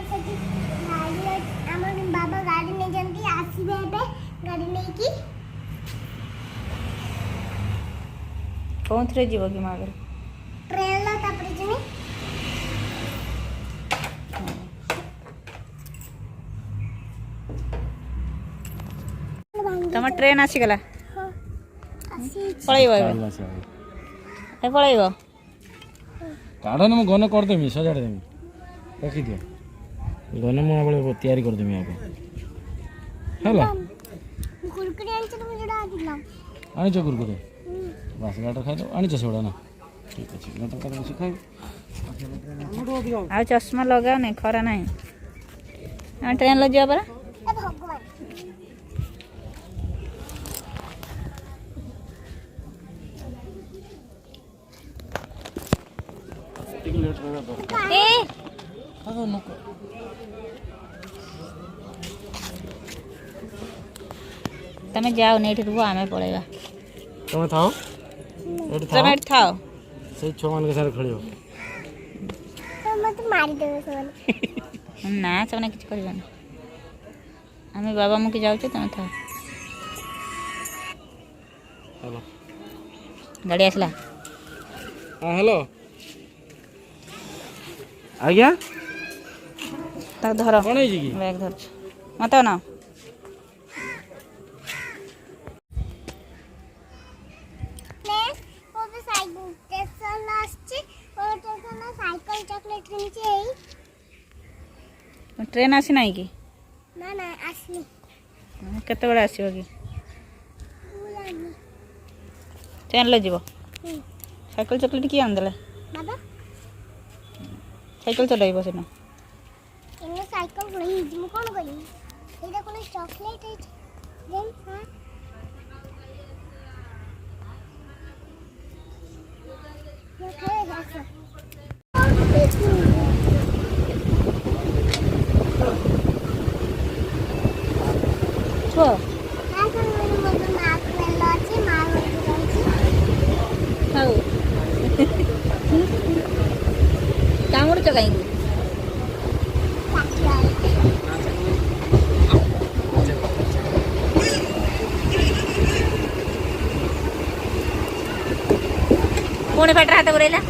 ସେଠି ଗାଡ଼ି ଆମର ବାବା ଗାଡ଼ି ନେଇଛନ୍ତି ଆସିବେ ଏବେ ଗାଡ଼ି ନେଇକି କୋଉଥିରେ ଯିବ କି ମାଗରେ ଟ୍ରେନ୍ ତାପରେ ଯିବି ତମ ଟ୍ରେନ୍ ଆସିଗଲା ଆସିଛି ପଳେଇବ ଏବେ ଏ ପଳେଇବ କାଢ଼ ମୁଁ ଗନ କରିଦେମି ସଜାଡ଼ି ଦେମି ରଖିଦିଅ ଗନ ମୁଁ ଆପଣ ତିଆରି କରିଦେମି ଆଗ ହେଲା କୁରକୁରି ଆଣିଛ ମୁଁ ଯୋଉଟା ଆଣିଥିଲା ଆଣିଛ କୁରକୁରେ ବାସ ଗାଟର ଖାଇଦେବ ଆଣିଛ ସେଗୁଡ଼ା ନା ଠିକ୍ ଅଛି ଗାଟର କଥା ବସି ଖାଇବ ଆଉ ଚଷମା ଲଗାଓନି ଖରା ନାହିଁ ଆମେ ଟ୍ରେନ୍ରେ ଯିବା ପରା ଏ ଭଗବାନ ଟିକେ ଲେଟ୍ ରହିବା ଦରକାର ଏ ଖାଅ ନ କର ତମେ ଯାଓନି ଏଇଠି ରୁହ ଆମେ ପଳେଇବା ତମେ ଥାଅ ଏଠି ଥାଅ ତମେ ଏଠି ଥାଅ ସେଇ ଛୁଆମାନଙ୍କ ସାଙ୍ଗରେ ଖେଳିବ ମତେ ମାରିଦେବେ ସେମାନେ ନା ସେମାନେ କିଛି କରିବେନି ଆମେ ବାବା ମୁଖି ଯାଉଛୁ ତମେ ଥାଅ ହ୍ୟାଲୋ ଗାଡ଼ି ଆସିଲା ହଁ ହ୍ୟାଲୋ ଆଜ୍ଞା ତାକୁ ଧର କ'ଣ ହେଇଛି କି ବ୍ୟାଗ୍ ଧରୁଛୁ ମତେ ନା ଟ୍ରେନ୍ ଆସି ନାହିଁ କି ନା ନା ଆସିନି କେତେବେଳେ ଆସିବ କି ମୁଁ ଜାଣିନି ଟ୍ରେନ୍ରେ ଯିବ ସାଇକେଲ ଚକଲେଟ୍ କିଏ ଆଣିଦେଲେ ବାବା ସାଇକେଲ ଚଲାଇବ ସେଦିନ ଏନେ ସାଇକେଲ ପଳେଇ ହେଇଛି ମୁଁ କ'ଣ କରିବି ଏଇଟା କ'ଣ ଚକଲେଟ୍ ହେଇଛି ଦେନ୍ ହଁ ମୁଁ ଖାଇ ଆସ ଛୁଆ ହଉ କାମୁଡ଼ୁଛ କାହିଁକି ପୁଣି ପାଟିରେ ହାତ ପୁରେଇଲା